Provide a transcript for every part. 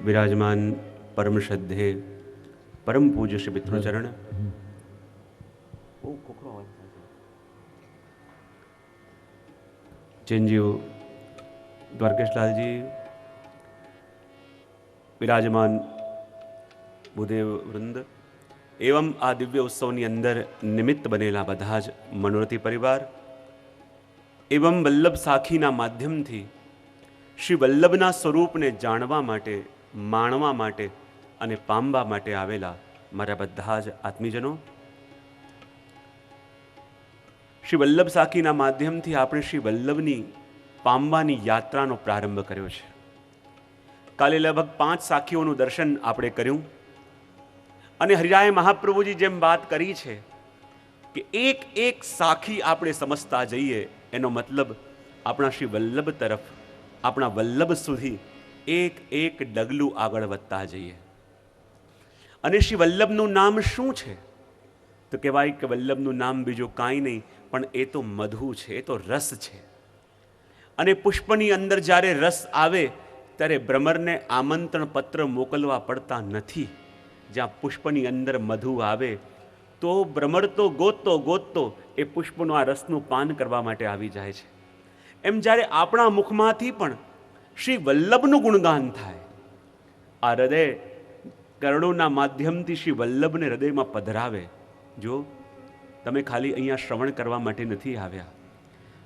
विराजमान परम श्रद्धे परम पूज्य श्री पितृचरण चिरंजीव द्वारकेशलाल जी, विराजमान भूदेव वृंद एवं आ दिव्य उत्सवनी अंदर निमित्त बनेला बधा ज मनोरथी परिवार एवं वल्लभ साखीना माध्यमथी श्री वल्लभना स्वरूपने जाणवा माटे, माणवा माटे अने पामवा माटे आवेला मारा बधा ज आत्मीजनों, श्री वल्लभ साखीना माध्यमथी आपणे श्री वल्लभनी पामवानी यात्रानो प्रारंभ कर्यो छे। काले लगभग 5 साखीओनुं दर्शन आपणे कर्युं अने हरिराय महाप्रभुजी जेम बात करी छे कि एक एक साखी आपणे समजता जईए एनो मतलब आपणा श्री वल्लभ तरफ, आपणा वल्लभ सुधी एक एक डगलू आगळ वधता जईए। अने श्री वल्लभनुं नाम शुं छे? तो कहेवाय के वल्लभनुं नाम बीजुं कांई नहीं पण ए तो मधु छे, ए तो रस छे। अने पुष्पनी अंदर ज्यारे रस आवे त्यारे भ्रमरने आमंत्रण पत्र मोकलवा पड़ता नथी। ज्यां पुष्पनी अंदर मधु आवे तो भ्रमर तो गोततो गोततो ए पुष्पनो आ रसनुं पान करवा माटे आवी जाय छे। एम ज्यारे आपणा मुखमांथी पण श्री वल्लभनुं गुणगान थाय, आ हृदय कर्णोना माध्यमथी श्री वल्लभने हृदयमां पधरावे। जो तमे खाली अहींया श्रवण करवा माटे नथी आव्या,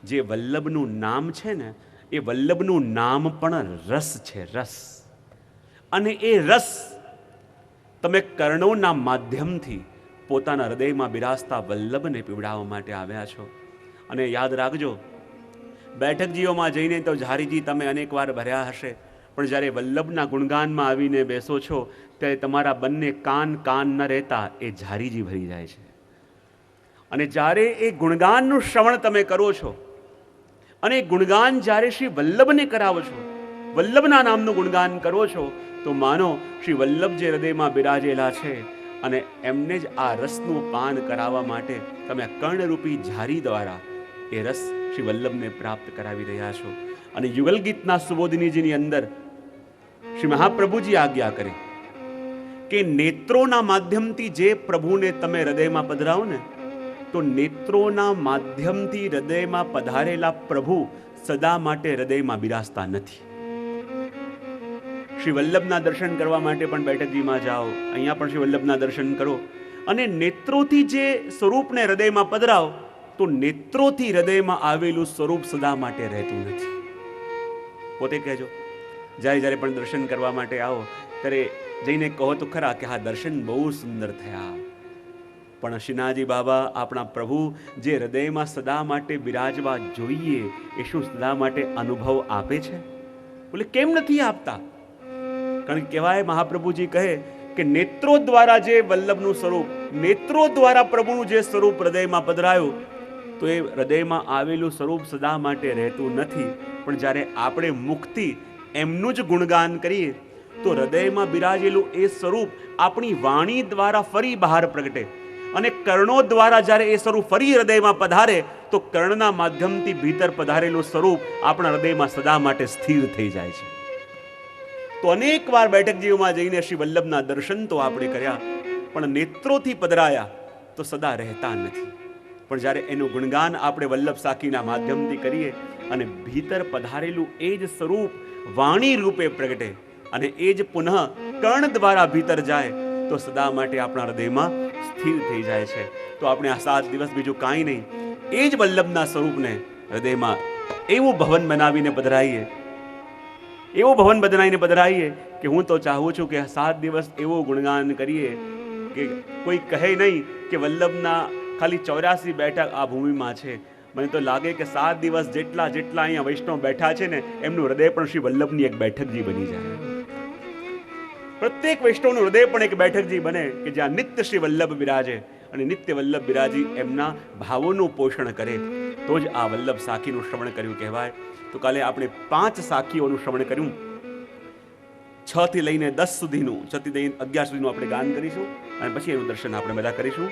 जे वल्लभनुं नाम छे ने ए वल्लभनुं नाम पण रस छे, रस। अने ए रस तमे कर्णोना माध्यमथी पोताना हृदयमां बिराजता वल्लभने पीवડાવવા માટે આવ્યા છો। અને યાદ રાખજો, બેઠકજીઓમાં જઈને તો ઝારીજી તમે અનેકવાર ભર્યા હશે, પણ જ્યારે વલ્લભના ગુણગાનમાં આવીને બેસો છો ત્યારે તમારા બંને કાન કાન ન રહેતા એ ઝારીજી ભરી જાય છે। અને જ્યારે એ ગુણગાનનું શ્રવણ તમે કરો છો અને ગુણગાન જ્યારે શ્રી વલ્લભને કરાવો છો, વલ્લભના નામનું ગુણગાન કરો છો, તો માનો શ્રી વલ્લભ જે હૃદયમાં બિરાજેલા છે અને એમને જ આ રસનું પાન કરાવવા માટે તમે આ કર્ણરૂપી ઝારી દ્વારા એ રસ શ્રી વલ્લભને પ્રાપ્ત કરાવી રહ્યા છો। અને યુગલ ગીતના સુબોધિનીજીની અંદર શ્રી મહાપ્રભુજી આજ્ઞા કરે કે નેત્રોના માધ્યમથી જે પ્રભુને તમે હૃદયમાં પધરાવો ને, તો નેત્રોના માધ્યમથી હૃદયમાં પધારેલા પ્રભુ સદા માટે હૃદયમાં બિરાજતા નથી। શ્રી વલ્લભના દર્શન કરવા માટે પણ બેઠકજીમાં જાઓ, અહીંયા પણ શ્રી વલ્લભના દર્શન કરો અને નેત્રોથી જે સ્વરૂપને હૃદયમાં પધરાવો તો નેત્રોથી હૃદયમાં આવેલું સ્વરૂપ સદા માટે રહેતું નથી। પોતે કહેજો, જ્યારે જ્યારે પણ દર્શન કરવા માટે આવો ત્યારે જઈને કહો તો ખરા કે હા દર્શન બહુ સુંદર થયા, પણ શ્રીનાથજી બાબા આપણા પ્રભુ જે હૃદયમાં સદા માટે બિરાજવા જોઈએ એ શું સદા માટે અનુભવ આપે છે? બોલે કેમ નથી આપતા? કારણ કે કહેવાય, મહાપ્રભુજી કહે કે નેત્રો દ્વારા જે વલ્લભનું સ્વરૂપ, નેત્રો દ્વારા પ્રભુનું જે સ્વરૂપ હૃદયમાં પધરાયું તો એ હૃદયમાં આવેલું સ્વરૂપ સદા માટે રહેતું નથી, પણ જ્યારે આપણે મુખથી એમનું જ ગુણગાન કરીએ તો હૃદયમાં બિરાજેલું એ સ્વરૂપ આપણી વાણી દ્વારા ફરી બહાર પ્રગટે અને કર્ણો દ્વારા જ્યારે એ સ્વરૂપ ફરી હૃદયમાં પધારે તો કર્ણના માધ્યમથી ભીતર પધારેલું સ્વરૂપ આપણા હૃદયમાં સદા માટે સ્થિર થઈ જાય છે। તો અનેક વાર બેઠકજીઓમાં જઈને શ્રી વલ્લભના દર્શન તો આપણે કર્યા, પણ નેત્રોથી પધરાયા તો સદા રહેતા નથી। પણ જ્યારે એનું ગુણગાન આપણે વલ્લભ સાખીના માધ્યમથી કરીએ અને ભીતર પધારેલું એ જ સ્વરૂપ વાણી રૂપે પ્રગટે અને એ જ પુનઃ કર્ણ દ્વારા ભીતર જાય તો સદા માટે આપણા હૃદયમાં સ્થિર થઈ જાય છે। તો આપણે આ 7 દિવસ બીજું કાંઈ નહીં, એ જ વલ્લભના સ્વરૂપને હૃદયમાં એવું ભવન બનાવીને પધરાઈએ, એવો ભવન બનાવીને પધરાઈએ કે હું તો ચાહું છું કે 7 દિવસ એવો ગુણગાન કરીએ કે કોઈ કહે નહીં કે વલ્લભના ખાલી 84 બેઠક આ ભૂમિમાં છે। મને તો લાગે કે 7 દિવસ જેટલા જેટલા અહીંયા વૈષ્ણવ બેઠા છે ને એમનું હૃદય પણ શ્રી વલ્લભની એક બેઠકજી બની જાય। પ્રત્યેક વૈષ્ણવનું હૃદય પણ એક બેઠકજી બને કે જ્યાં નિત્ય શ્રી વલ્લભ બિરાજે અને નિત્ય વલ્લભ બિરાજી એમના ભાવોનું પોષણ કરે તો જ આ વલ્લભ સાખીનું શ્રવણ કર્યું કહેવાય। તો કાલે આપણે 5 સાખીઓનું શ્રવણ કર્યું, 6 થી લઈને 10 સુધીનું, 6 થી લઈને 11 સુધીનું આપણે ગાન કરીશું અને પછી એનું દર્શન આપણે બધા કરીશું।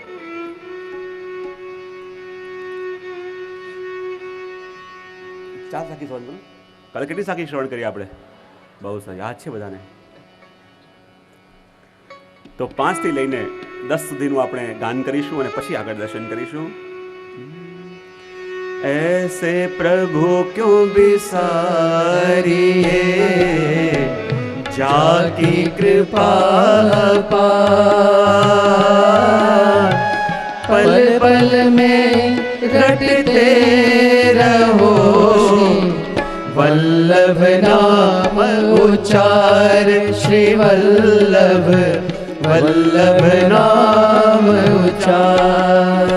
4 સાખી શ્રવણ કરું। કાલે કેટલી સાખી શ્રવણ કરી આપણે? બહુ સારી યાદ છે બધાને? તો 5 થી લઈને 10 સુધીનું આપણે ગાન કરીશું અને પછી આગળ દર્શન કરીશું. ऐसे प्रभु क्यों बिसारिए, जाकी कृपा पार, पल पल में रटते रहो वल्लभ नाम उच्चार, श्री वल्लभ वल्लभ नाम उच्चार.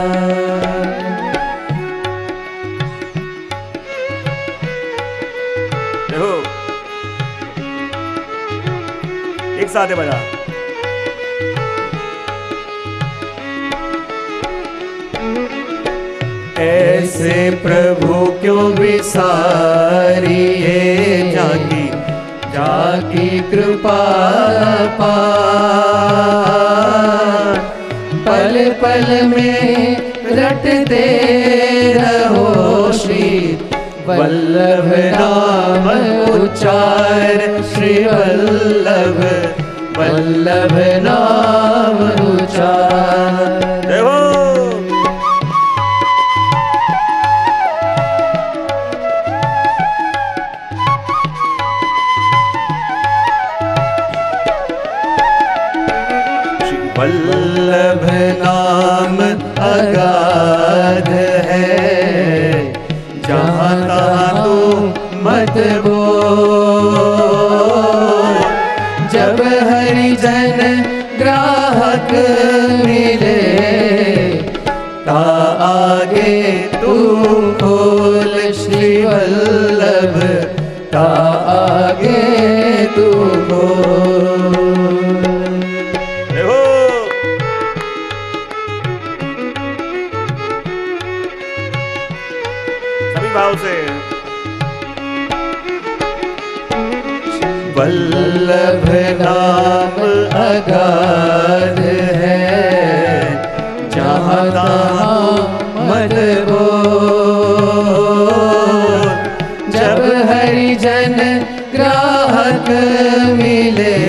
एक साथ है बजा. ऐसे प्रभु क्यों विसारिए, जाकी जाकी कृपा पार, पल पल में रटते रहो श्री वल्लभ नाम उच्चार, श्री वल्लभ वल्लभ नाम उच्चार. वल्लभ नाम अगाध है, जहाँ तहाँ तू मत बोल, जब हरिजन ग्राहक मिले ता आगे तू खोल, श्री वल्लभ ता आगे तू खोल. वल्लभ नाम अगाध है, जहाँ तहाँ मत बोल, जब हरिजन ग्राहक मिले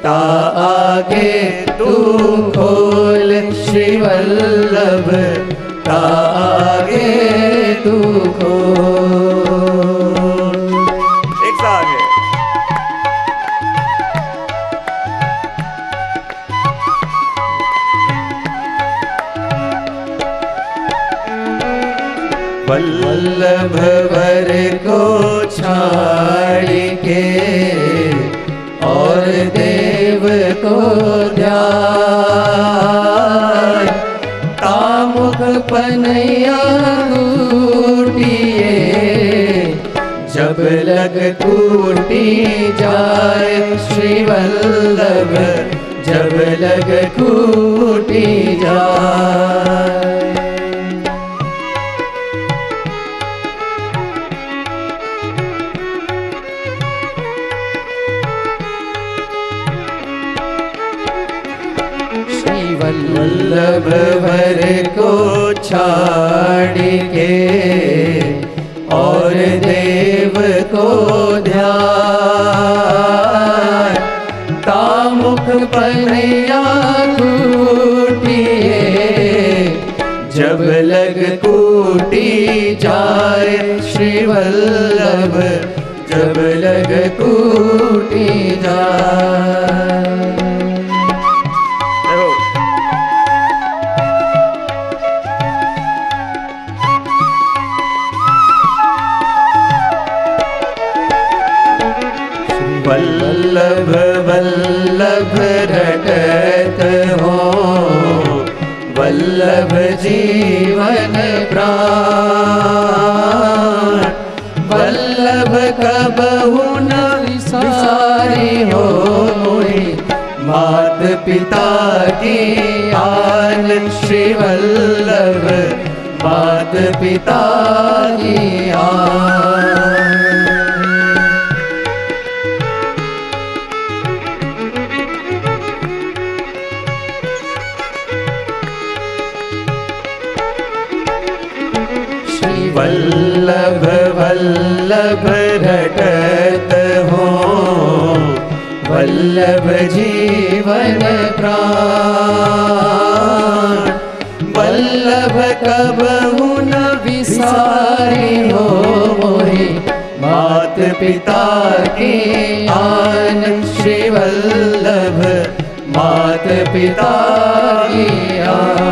ता आगे तू खोल, श्री वल्लभ ता आगे तू खोल. एक साथ है. वल्लभ वर को छाड़ के और देव को ध्यान, तामुख पनैया टूटिए, जब लग टूटी जाए, श्री वल्लभ जब लग टूटी जाए. वल्लभ वर को छाड़ के और देव को ध्यान, तामुख पनैया टूटिए, जब लग टूटी जाए, श्री वल्लभ जब लग टूटी जाए. वल्लभ वल्लभ रटत हो, वल्लभ जीवन प्राण, वल्लभ कबहु न विसारी हो, मात पिता की आन, श्री वल्लभ मात पिता की आन. वल्लभ वल्लभ रटत हो, वल्लभ जीवन प्राण, वल्लभ कबहु न विसारी हो मोहि, मात पिता की आन श्री वल्लभ, मात पिता की आन।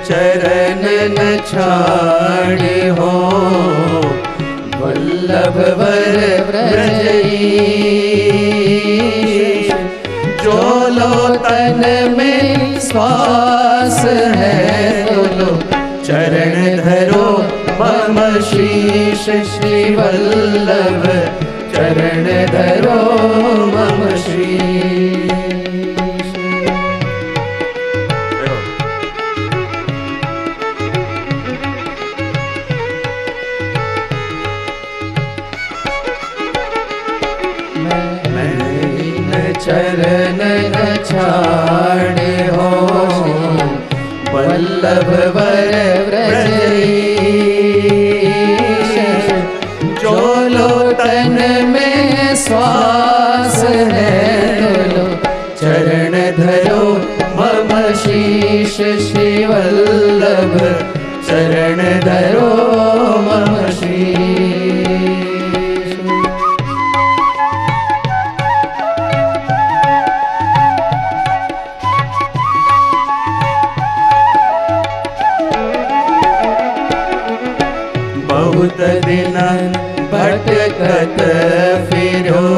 चरण न छाड़ी हो, वल्लभ वर ब्रजईश, जो लो तन में श्वास है, तो लो चरण धरो मम शीश, श्री वल्लभ चरण धरो मम शीश। चरण न छाड़े हो, वल्लभ वर ब्रजईश, जो लो तन में श्वास है, तो लो चरण धरो मम शीश, श्री वल्लभ चरण धरो मम शीश। बहुत दिन भटकत फिरो,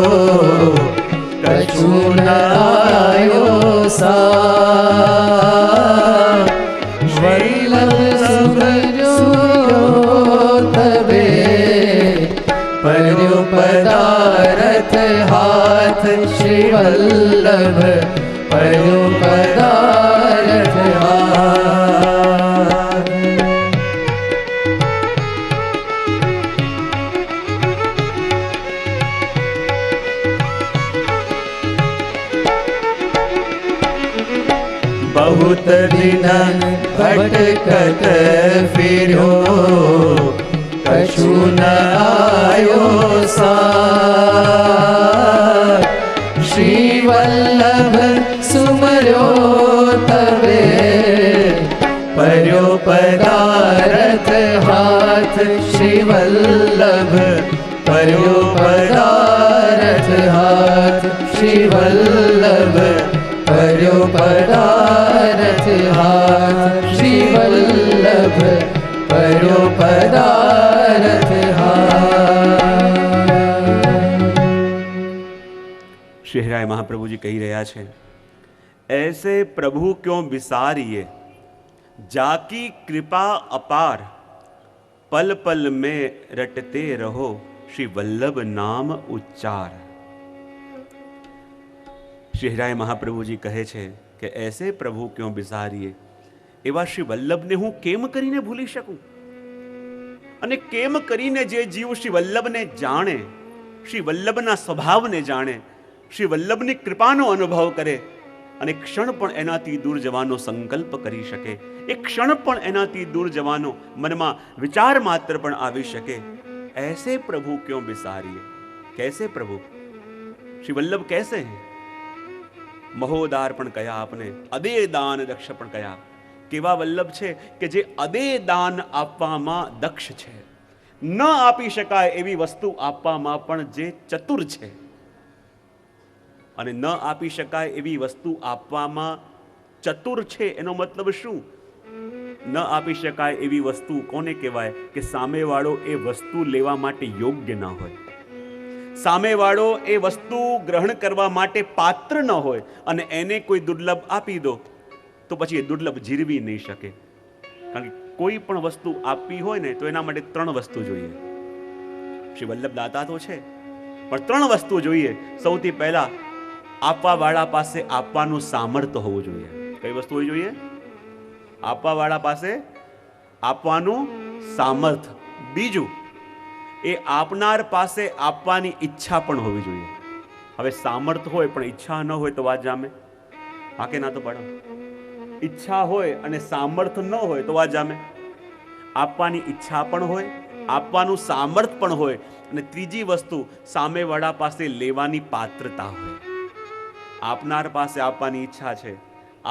कछु न आयो साथ, वल्लभ सुमरो तबे, पर्यो पदारथ हाथ, श्री वल्लभ पर्यो पदारथ हाथ। बहुत दिन भटकत फिरो, कछु न आयो साथ, श्री वल्लभ सुमरो तबे, पर्यो पदारथ हाथ, श्री वल्लभ पर्यो पदारथ हाथ, श्री वल्लभ पर्यो पदारथ हाथ, श्री वल्लभ पर्यो पदारथ हाथ। श्री हरिराय महाप्रभु जी कही રહ્યા છે, ऐसे प्रभु क्यों विसारिए, जाकी कृपा अपार, पल पल में रटते रहो, श्री वल्लभ नाम उच्चार। श्री हरिराय महाप्रभु जी કહે છે કે ऐसे प्रभु क्यों विसारिए, એવા શ્રી વલ્લભને હું કેમ કરીને ભૂલી શકું? અને કેમ કરીને જે જીવ શ્રી વલ્લભને જાણે, શ્રી વલ્લભના સ્વભાવને જાણે, શ્રી વલ્લભની કૃપાનો અનુભવ કરે અને ક્ષણ પણ એનાથી દૂર જવાનો સંકલ્પ કરી શકે, એક ક્ષણ પણ એનાથી દૂર જવાનો મનમાં વિચાર માત્ર પણ આવી શકે, ऐसे प्रभु क्यों विसारिए। कैसे प्रभु? श्री वल्लभ कैसे हैं? મહોદાર પણ કયા આપને, અદે દાન દક્ષ પણ કયા। કેવા વલ્લભ છે કે જે અદે દાન આપવામાં દક્ષ છે, ન આપી શકાય એવી વસ્તુ આપવામાં પણ જે ચતુર છે, અને ન આપી શકાય એવી વસ્તુ આપવામાં ચતુર છે એનો મતલબ શું? ન આપી શકાય એવી વસ્તુ કોને કહેવાય? કે સામેવાળો એ વસ્તુ લેવા માટે યોગ્ય ન હોય, સામેવાળો એ વસ્તુ ગ્રહણ કરવા માટે પાત્ર ન હોય અને એને કોઈ દુર્લભ આપી દો તો પછી એ દુર્લભ જીરવી નહીં શકે। કારણ કે કોઈ પણ વસ્તુ આપવી હોય ને તો એના માટે 3 વસ્તુ જોઈએ। શ્રી વલ્લભ દાતા તો છે પણ 3 વસ્તુ જોઈએ। સૌથી પહેલા આપવાવાળા પાસે આપવાનું સામર્થ્ય હોવું જોઈએ। કઈ વસ્તુ હોવી જોઈએ? આપવાવાળા પાસે આપવાનું સામર્થ્ય। બીજું, એ આપનાર પાસે આપવાની ઈચ્છા પણ હોવી જોઈએ। હવે સામર્થ હોય પણ ઈચ્છા ન હોય તો વાત જામે? હા કે ના તો પાડો. ઈચ્છા હોય અને સામર્થ ન હોય તો વાત જામે? આપવાની ઈચ્છા પણ હોય, આપવાનું સામર્થ પણ હોય, અને ત્રીજી વસ્તુ સામેવાળા પાસે લેવાની પાત્રતા હોય. આપનાર પાસે આપવાની ઈચ્છા છે,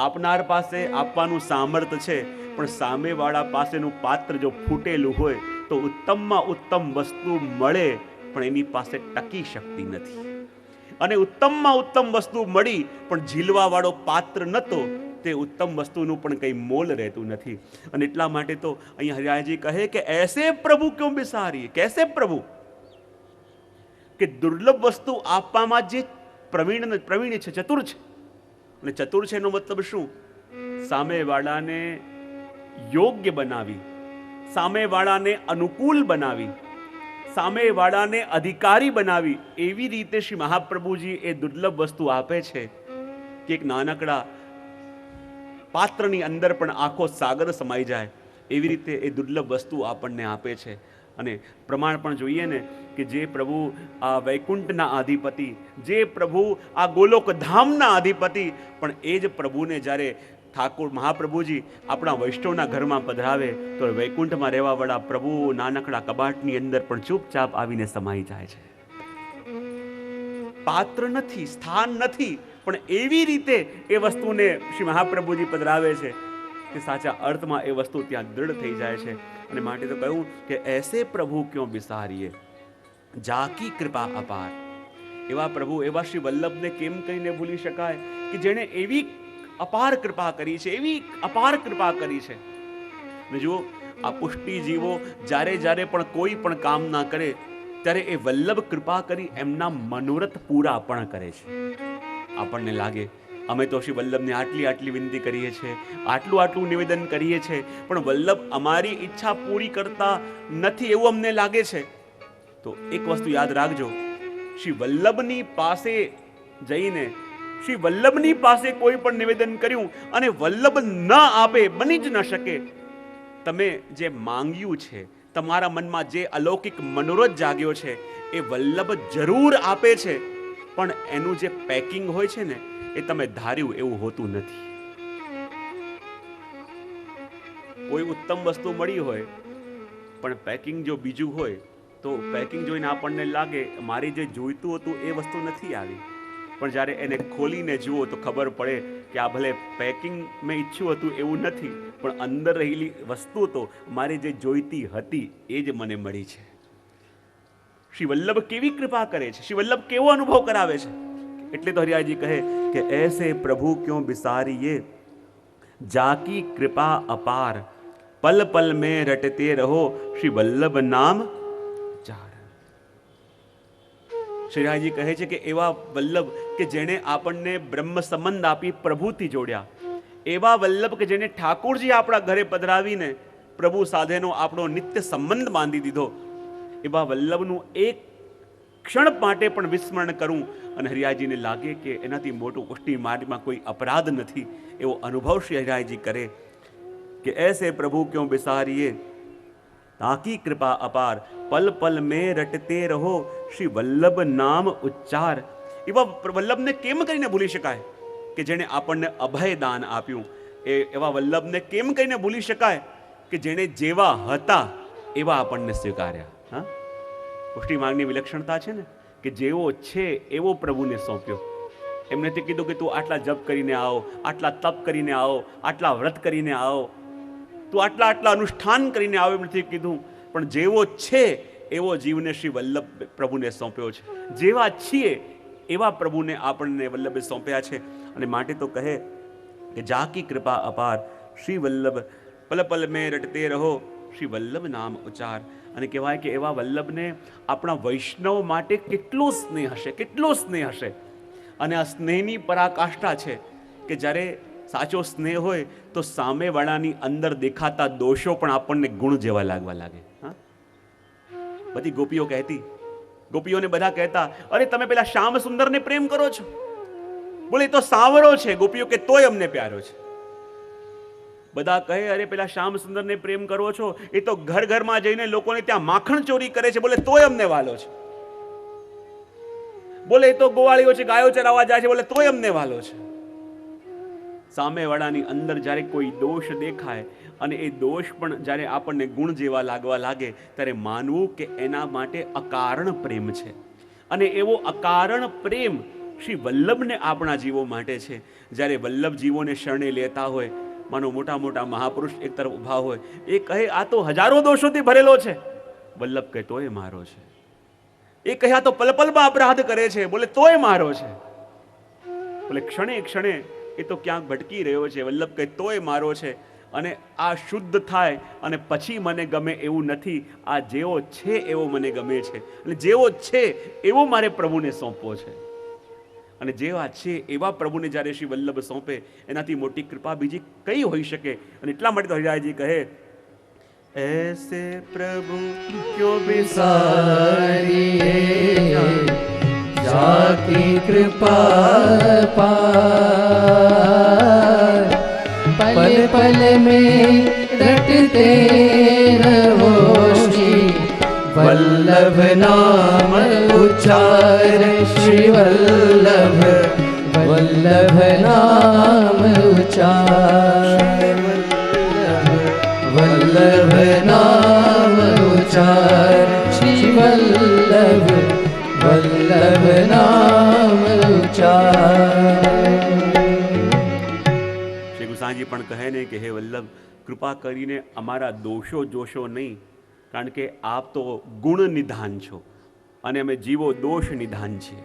આપનાર પાસે આપવાનું સામર્થ છે, પણ સામેવાળા પાસેનું પાત્ર જો ફૂટેલું હોય તો ઉત્તમમાં ઉત્તમ વસ્તુ મળે પણ એની પાસે ટકી શકતી નથી. અને ઉત્તમમાં ઉત્તમ વસ્તુ મળી પણ ઝીલવા વાળો પાત્ર નતો, તે ઉત્તમ વસ્તુનું પણ કંઈ મોલ રહેતું નથી. અને એટલા માટે તો અહીંયા હરિરાયજી કહે કે એસે પ્રભુ ક્यों બિસારીએ? કેસે પ્રભુ? કે દુર્લભ વસ્તુ આપવામાં જે પ્રવીણ છે, ચતુર છે. અને ચતુર છે એનો મતલબ શું? સામેવાળાને યોગ્ય બનાવી, સામેવાળાને અનુકૂળ બનાવી, સામેવાળાને અધિકારી બનાવી, એવી રીતે શ્રી મહાપ્રભુજી એ દુર્લભ વસ્તુ આપે છે કે એક નાનકડા પાત્રની અંદર પણ આખો સાગર સમાઈ જાય એવી રીતે એ દુર્લભ વસ્તુ આપણને આપે છે. અને પ્રમાણ પણ જોઈએ ને કે જે પ્રભુ આ વૈકુંઠના અધિપતિ, જે પ્રભુ આ ગોલોક ધામના અધિપતિ, પણ એ જ પ્રભુને જ્યારે ઠાકોર મહાપ્રભુજી આપણા વૈષ્ણવના ઘરમાં પધરાવે તો વૈકુંઠમાં રહેવાવાળા પ્રભુ નાનકડા કબાટની અંદર પણ ચૂપચાપ આવીને સમાઈ જાય છે. પાત્ર નથી, સ્થાન નથી, પણ એવી રીતે એ વસ્તુને શ્રી મહાપ્રભુજી પધરાવે છે કે સાચા અર્થમાં એ વસ્તુ ત્યાં દૃઢ થઈ જાય છે. અને માટે તો કહ્યું કે એસે પ્રભુ ક્यों બિસારીએ, જાકી કૃપા અપાર. એવા પ્રભુ, એવા શ્રી વલ્લભને કેમ કહીને ભૂલી શકાય કે જેણે એવી અપાર કૃપા કરી છે, એવી અપાર કૃપા કરી છે. અને જુઓ, આ પુષ્ટિ જીવો જ્યારે જ્યારે પણ કોઈ પણ કામ ના કરે ત્યારે એ વલ્લભ કૃપા કરી એમના મનોરથ પૂરા પણ કરે છે. આપણને લાગે અમે તો શ્રી વલ્લભને આટલી આટલી વિનંતી કરીએ છીએ, આટલું આટલું નિવેદન કરીએ છીએ, પણ વલ્લભ અમારી ઈચ્છા પૂરી કરતા નથી એવું અમને લાગે છે. તો એક વસ્તુ યાદ રાખજો, શ્રી વલ્લભની પાસે જઈને શ્રી વલ્લભની પાસે કોઈ પણ નિવેદન કર્યું અને વલ્લભ ન આપે, બની જ ન શકે. તમે જે માંગ્યું છે, તમારા મનમાં જે અલૌકિક મનોરથ જાગ્યો છે, એ વલ્લભ જરૂર આપે છે, પણ એનું જે પેકિંગ હોય છે ને, એ તમે ધાર્યું એવું હોતું નથી. કોઈ ઉત્તમ વસ્તુ મળી હોય પણ પેકિંગ જો બીજું હોય તો પેકિંગ જોઈને આપણને લાગે મારી જે જોઈતું હતું એ વસ્તુ નથી આવી, પણ જ્યારે એને ખોલીને જુઓ તો ખબર પડે કે આ ભલે પેકિંગ મેં ઈચ્છ્યું હતું એવું નથી, પણ અંદર રહેલી વસ્તુ તો મારી જે જોઈતી હતી એ જ મને મળી છે. શ્રી વલ્લભ કેવી કૃપા કરે છે, શ્રી વલ્લભ કેવો અનુભવ કરાવે છે. એટલે તો હરિયાજી કહે કે એસે પ્રભુ ક્यों બિસારીએ, જાકી કૃપા અપાર, પલ પલ में रटते रहो श्री वल्लभ नाम चार. શ્રીરાયજી કહે છે કે એવા વલ્લભ કે જેણે આપણને બ્રહ્મ સંબંધ આપી પ્રભુથી જોડ્યા, એવા વલ્લભ કે જેને ઠાકોરજી આપણા ઘરે પધરાવીને પ્રભુ સાથેનો આપણો નિત્ય સંબંધ બાંધી દીધો, એવા વલ્લભનું એક ક્ષણ માટે પણ વિસ્મરણ કરું અને હરિયાજીને લાગે કે એનાથી મોટું પુષ્ટિ માર્ગમાં કોઈ અપરાધ નથી, એવો અનુભવ શ્રી હરિયાજી કરે કે એસે પ્રભુ ક્यों બિસારીએ, તાકી કૃપા અપાર, પલ પલ में रटते रहो શ્રી વલ્લભ નામ ઉચ્ચાર. એવા વલ્લભને કેમ કરીને ભૂલી શકાય કે જેણે આપણને અભય દાન આપ્યું? એવા વલ્લભને કેમ કરીને ભૂલી શકાય કે જેણે જેવા હતા એવા આપણને સ્વીકાર્યા? હા, પુષ્ટિ માર્ગની વિલક્ષણતા છે ને કે જેવો છે એવો પ્રભુને સોંપ્યો. એમને તે કીધું કે તું આટલા જપ કરીને આવો, આટલા તપ કરીને આવો, આટલા વ્રત કરીને આવો, તું આટલા આટલા અનુષ્ઠાન કરીને આવો, એમ નથી કીધું, પણ જેવો છે એવો જીવને શ્રી વલ્લભ પ્રભુને સોંપ્યો છે. જેવા છીએ એવા પ્રભુને આપણને વલ્લભે સોંપ્યા છે. અને માટે તો કહે કે જાકી કૃપા અપાર, શ્રી વલ્લભ પલ પલ મેં રટતે રહો શ્રી વલ્લભ નામ ઉચ્ચાર. અને કહેવાય કે એવા વલ્લભને આપણા વૈષ્ણવ માટે કેટલો સ્નેહ હશે, કેટલો સ્નેહ હશે. અને આ સ્નેહની પરાકાષ્ઠા છે કે જ્યારે સાચો સ્નેહ હોય તો સામેવાળાની અંદર દેખાતા દોષો પણ આપણને ગુણ જેવા લાગવા લાગે. હા, બધી ગોપીઓ કહેતી, ગોપીઓને બધા કહેતા, અરે તમે પેલા શ્યામ સુંદરને પ્રેમ કરો છો? બોલે તો સાવરો છે. ગોપીઓ કે તોય અમને પ્યારો છે. બધા કહે અરે પેલા શ્યામ સુંદરને પ્રેમ કરો છો, એ તો ઘર ઘરમાં જઈને લોકોને ત્યાં માખણ ચોરી કરે છે, બોલે તોય અમને વાલો છે. બોલે એ તો ગોવાળીઓ છે, ગાયો ચરાવવા જાય છે, બોલે તોય અમને વાલો છે. સામેવાળાની અંદર જ્યારે કોઈ દોષ દેખાય અને એ દોષ પણ જ્યારે આપણને ગુણ જેવા લાગવા લાગે ત્યારે માનવું કે એના માટે અકારણ પ્રેમ છે. અને એવો અકારણ પ્રેમ શ્રી વલ્લભને આપણા જીવો માટે છે. જ્યારે વલ્લભ જીવોને શરણે લેતા હોય, માનો મોટા મોટા મહાપુરુષ એક તરફ ઊભા હોય, એ કહે આ તો હજારો દોષોથી ભરેલો છે, વલ્લભ કહે તોય મારો છે. એ કહે આ તો પલપલમાં અપરાધ કરે છે, બોલે તોય મારો છે. બોલે ક્ષણે ક્ષણે એ તો ક્યાંક ભટકી રહ્યો છે, વલ્લભ કહે તોય મારો છે. અને આ શુદ્ધ થાય અને પછી મને ગમે એવું નથી, આ જેવો છે એવો મને ગમે છે, અને જેવો છે એવો મારે પ્રભુને સોંપવો છે. અને જેવા છે એવા પ્રભુને જ્યારે શ્રી વલ્લભ સોંપે એનાથી મોટી કૃપા બીજી કઈ હોઈ શકે. અને એટલા માટે તો હરિરાયજી કહે ऐसे प्रभु क्यों बिसारिए जाकी कृपा पार, पल पल में रटते रहो श्री वल्लभ नाम उच्चार, श्री वल्लभ वल्लभ नाम उच्चार, वल्लभ नाम उच्चार, श्री वल्लभ वल्लभ नाम उच्चार. શ્રી ગુસાઈજી પણ કહે ને કે હે વલ્લભ, કૃપા કરીને અમારા દોષો જોશો નહીં, કારણ કે આપ તો ગુણ નિધાન છો અને અમે જીવો દોષ નિધાન છીએ.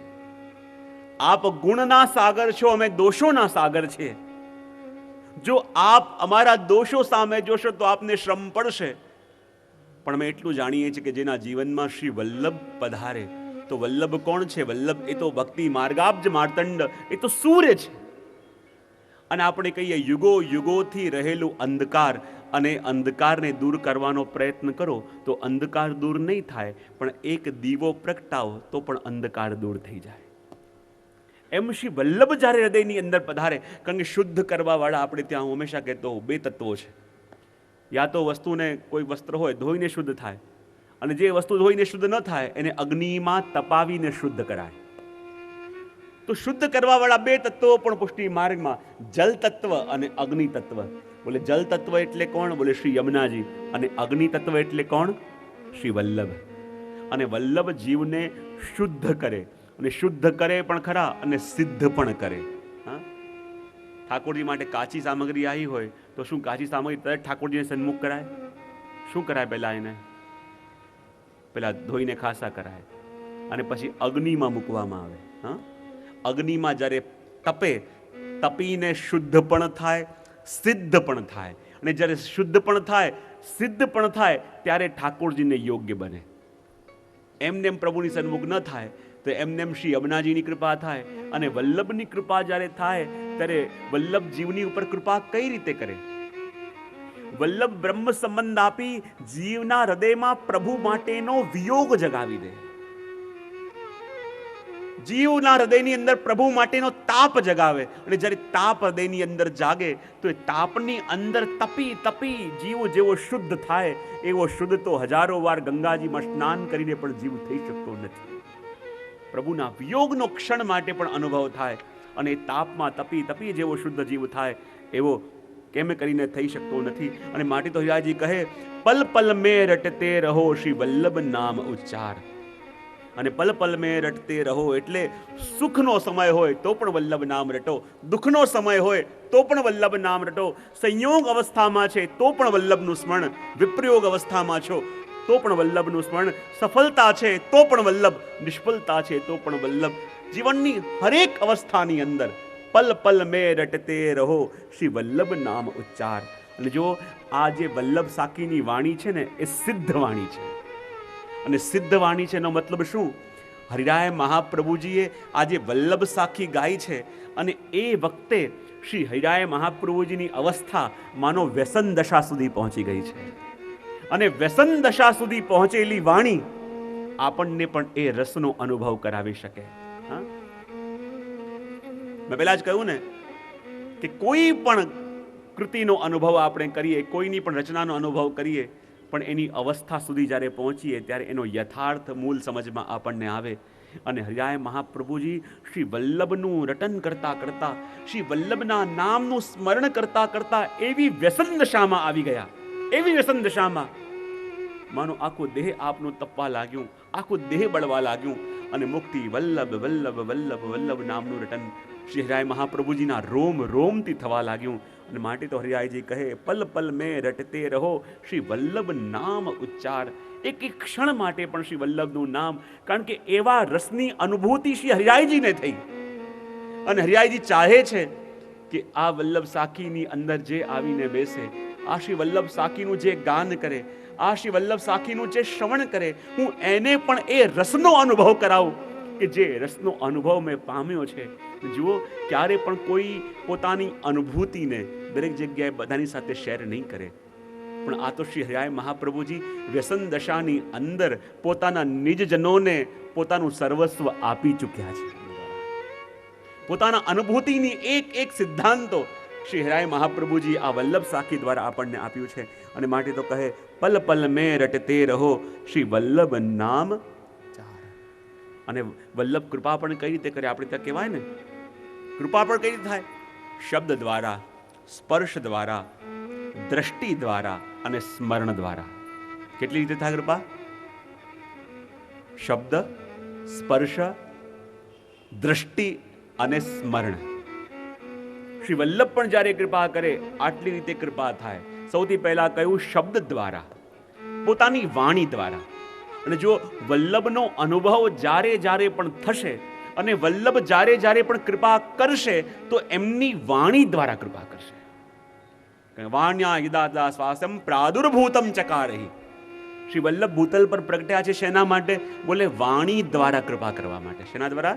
આપ ગુણના સાગર છો, અમે દોષોના સાગર છીએ. જો આપ અમારા દોષો સામે જોશો તો આપને શ્રમ પડશે. પણ અમે એટલું જાણીએ છીએ કે જેના જીવનમાં શ્રી વલ્લભ પધારે તો વલ્લભ કોણ છે? વલ્લભ એ તો ભક્તિ માર્ગાબ્જ માર્તંડ, એ તો સૂર્ય છે. અને આપણે કહીએ યુગો યુગોથી રહેલું અંધકાર, અને અંધકારને દૂર કરવાનો પ્રયત્ન કરો તો અંધકાર દૂર નહીં થાય, પણ એક દીવો પ્રગટાવો તો પણ અંધકાર દૂર થઈ જાય. એમ શ્રી વલ્લભ જ્યારે હૃદયની અંદર પધારે, કારણ કે શુદ્ધ કરવાવાળા આપણે ત્યાં હું હંમેશા કહેતો બે તત્વો છે. યા તો વસ્તુને કોઈ વસ્ત્ર હોય ધોઈને શુદ્ધ થાય, અને જે વસ્તુ ધોઈને શુદ્ધ ન થાય એને અગ્નિમાં તપાવીને શુદ્ધ કરાય. તો શુદ્ધ કરવાવાળા બે તત્વો પણ પુષ્ટિ માર્ગમાં જલ તત્વ અને અગ્નિ તત્વ. બોલે જલ તત્વ એટલે કોણ? બોલે શ્રી યમુનાજી. અને અગ્નિ તત્વ એટલે કોણ? શ્રી વલ્લભ. અને વલ્લભ જીવને શુદ્ધ કરે, અને શુદ્ધ કરે પણ ખરા અને સિદ્ધ પણ કરે. હા, ઠાકોરજી માટે કાચી સામગ્રી આવી હોય તો શું કાચી સામગ્રી તરત ઠાકોરજીને સન્મુખ કરાય? શું કરાય? પહેલા ધોઈને ખાસા કરાય અને પછી અગ્નિમાં મૂકવામાં આવે. હા, અગ્નિમાં જ્યારે તપે, તપીને શુદ્ધ પણ થાય, સિદ્ધ પણ થાય. અને જ્યારે શુદ્ધ પણ થાય, સિદ્ધ પણ થાય, ત્યારે ઠાકોરજીને યોગ્ય બને. એમને એમ પ્રભુની સન્મુખ ન થાય તો એમને એમ શ્રી યમુનાજીની કૃપા થાય. અને વલ્લભની કૃપા જ્યારે થાય ત્યારે વલ્લભ જીવની ઉપર કૃપા કઈ રીતે કરે? વલ્લભ બ્રહ્મ સંબંધ આપી જીવના હૃદયમાં પ્રભુ માટેનો વિયોગ જગાવી દે. જીવના હૃદયની અંદર પ્રભુ માટેનો તાપ જગાવે. અને જ્યારે તાપ હૃદયની અંદર જાગે તો એ તાપની અંદર તપી તપી જીવ જેવો શુદ્ધ થાય, એવો શુદ્ધ તો હજારો વાર ગંગાજીમાં સ્નાન કરીને પણ જીવ થઈ શકતો નથી. પ્રભુના વિયોગનો ક્ષણ માટે પણ અનુભવ થાય, અને એ તાપમાં તપી તપી જેવો શુદ્ધ જીવ થાય એવો કેમ કરીને થઈ શકતો નથી. અને માટે તો હીરાજી કહે પલ પલ મેં રટતે રહો શ્રી વલ્લભ નામ ઉચ્ચાર. અને પલ પલ મેં રટતે રહો એટલે સુખનો સમય હોય તો પણ વલ્લભ નામ રટો, દુઃખનો સમય હોય તો પણ વલ્લભ નામ રટો, સંયોગ અવસ્થામાં છે તો પણ વલ્લભનું સ્મરણ, વિપ્રયોગ અવસ્થામાં છો તો પણ વલ્લભનું સ્મરણ, સફળતા છે તો પણ વલ્લભ, નિષ્ફળતા છે તો પણ વલ્લભ. જીવનની હરેક અવસ્થાની અંદર પલ પલ મેં રટતે રહો શ્રી વલ્લભ નામ ઉચ્ચાર. અને જો આ જે વલ્લભ સાકીની વાણી છે ને એ સિદ્ધ વાણી છે. અને સિદ્ધ વાણી છે એનો મતલબ શું? હરિરાય મહાપ્રભુજીએ આજે વલ્લભ સાખી ગાઈ છે, અને એ વખતે શ્રી હરિરાય મહાપ્રભુજીની અવસ્થા માનો વ્યસન દશા સુધી પહોંચી ગઈ છે. અને વ્યસન દશા સુધી પહોંચેલી વાણી આપણને પણ એ રસનો અનુભવ કરાવી શકે. હા, મેં પહેલા જ કહ્યું ને કે કોઈ પણ કૃતિનો અનુભવ આપણે કરીએ, કોઈની પણ રચનાનો અનુભવ કરીએ, પણ એની અવસ્થા સુધી જ્યારે પહોંચીએ ત્યારે એનો યથાર્થ મૂળ સમજમાં આપણને આવે અને હરિરાય મહાપ્રભુજી શ્રી વલ્લભનું રટન કરતા કરતા, શ્રી વલ્લભના નામનું સ્મરણ કરતા કરતા એવી વ્યસન દશામાં આવી ગયા, એવી વ્યસન દશામાં માનો આખો દેહ આપનું તપવા લાગ્યું, આખું દેહ બળવા લાગ્યું અને મુક્તિ વલ્લભ વલ્લભ વલ્લભ વલ્લભ નામનું રટન શ્રી હરિરાય મહાપ્રભુજીના રોમ રોમથી થવા લાગ્યું. અને માટે તો હરિરાયજી કહે, પલ પલ મેં રટતે રહો શ્રી વલ્લભ નામ ઉચ્ચાર. એક એક ક્ષણ માટે પણ શ્રી વલ્લભનું નામ, કારણ કે એવા રસની અનુભૂતિ શ્રી હરિરાયજીને થઈ. અને હરિરાયજી ચાહે છે કે આ વલ્લભ સાખીની અંદર જે આવીને બેસે, આ શ્રી વલ્લભ સાખીનું જે ગાન કરે, આ શ્રી વલ્લભ સાખીનું જે શ્રવણ કરે, હું એને પણ એ રસનો અનુભવ કરાવું કે જે રસનો અનુભવ મેં પામ્યો છે. જુઓ, ક્યારે પણ કોઈ પોતાની અનુભૂતિને દરેક જગ્યાએ બધાની સાથે શેર નહીં કરે, પણ આ તો શ્રી હરિરાય મહાપ્રભુજી વ્યસન દશાની અંદર પોતાના નિજજનોને પોતાનું સર્વસ્વ આપી ચૂક્યા છે. પોતાના અનુભૂતિની એક એક સિદ્ધાંતો શ્રી હરિરાય મહાપ્રભુજી આ વલ્લભ સાખી દ્વારા આપણને આપ્યું છે. અને માટે તો કહે, પલ પલ મેં રટતે રહો શ્રી વલ્લભ નામ ચાર. અને વલ્લભ કૃપા પણ કઈ રીતે કરે? આપણે ત્યાં કહેવાય ને, કૃપા પણ કઈ રીતે થાય? શબ્દ દ્વારા, સ્પર્શ દ્વારા, દ્રષ્ટિ દ્વારા અને સ્મરણ દ્વારા. કેટલી રીતે થાય કૃપા? શબ્દ, સ્પર્શ, દ્રષ્ટિ અને સ્મરણ. શ્રી વલ્લભ પણ જ્યારે કૃપા કરે આટલી રીતે કૃપા થાય. સૌથી પહેલા કહ્યું શબ્દ દ્વારા, પોતાની વાણી દ્વારા. અને જો વલ્લભનો અનુભવ જ્યારે જ્યારે પણ થશે અને વલ્લભ જ્યારે જ્યારે પણ કૃપા કરશે તો એમની વાણી દ્વારા કૃપા કરશે. વાણ્યા યદા શ્વાસમ પ્રાદુર્ભૂતમ ચકારહી. શ્રી વલ્લભ ભૂતલ પર પ્રગટ્યા છે શેના માટે? બોલે વાણી દ્વારા કૃપા કરવા માટે. શેના દ્વારા?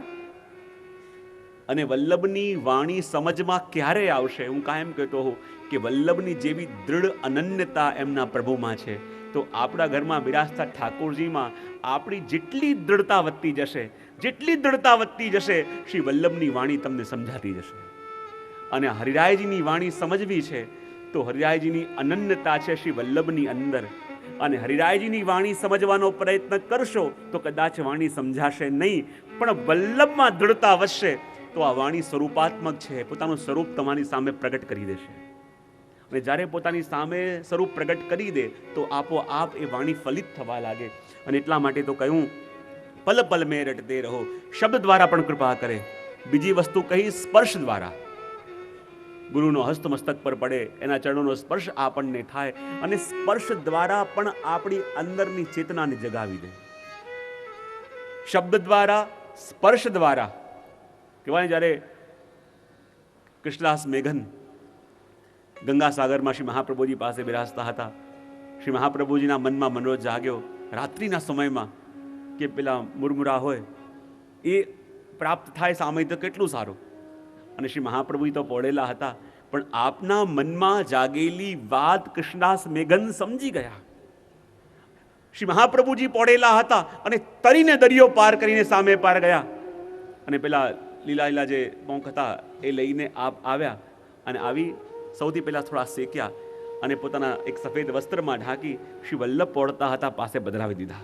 અને વલ્લભની વાણી સમજમાં ક્યારે આવશે? હું કાયમ કહેતો હોઉં કે વલ્લભની જેવી દૃઢ અનન્યતા એમના પ્રભુમાં છે, તો આપણા ઘરમાં બિરાજતા ઠાકોરજીમાં આપણી જેટલી દૃઢતા વધતી જશે, જેટલી દૃઢતા વધતી જશે, શ્રી વલ્લભની વાણી તમને સમજાતી જશે. અને હરિરાયજીની વાણી સમજવી છે તો હરિરાયજીની અનન્યતા છે શ્રી વલ્લભની અંદર. અને હરિરાયજીની વાણી સમજવાનો પ્રયત્ન કરશો તો કદાચ વાણી સમજાશે નહીં, પણ વલ્લભમાં દૃઢતા વધશે તો આ વાણી સ્વરૂપાત્મક છે, પોતાનું સ્વરૂપ તમારી સામે પ્રગટ કરી દેશે. અને જ્યારે પોતાની સામે સ્વરૂપ પ્રગટ કરી દે તો આપોઆપ એ વાણી ફલિત થવા લાગે. અને એટલા માટે તો કહ્યું, પલ પલ મેં રટતે રહો. શબ્દ દ્વારા પણ કૃપા કરે. બીજી વસ્તુ કહી સ્પર્શ દ્વારા. ગુરુનો હસ્ત મસ્તક પર પડે, એના ચરણોનો સ્પર્શ આપણને થાય અને સ્પર્શ દ્વારા પણ આપણી અંદરની ચેતનાને જગાવી દે. શબ્દ દ્વારા, સ્પર્શ દ્વારા. કહેવાય જ્યારે કૃષ્ણદાસ મેઘન ગંગાસાગરમાં શ્રી મહાપ્રભુજી પાસે બિરાજતા હતા, શ્રી મહાપ્રભુજીના મનમાં મનોજ જાગ્યો રાત્રિના સમયમાં કે પેલા મુરમુરા હોય એ પ્રાપ્ત થાય સામે તો કેટલું સારું. અને શ્રી મહાપ્રભુજી તો પોળેલા હતા, પણ આપના મનમાં જાગેલી વાત કૃષ્ણદાસ મેઘન સમજી ગયા. શ્રી મહાપ્રભુજી પોળેલા હતા અને તરીને દરિયો પાર કરીને સામે પાર ગયા. અને પેલા લીલા લીલા જે પોંખ હતા એ લઈને આપ આવ્યા અને આવી સૌથી પહેલા થોડા શેક્યા અને પોતાના એક સફેદ વસ્ત્રમાં ઢાંકી શ્રી વલ્લભ પોળતા હતા પાસે બદલાવી દીધા.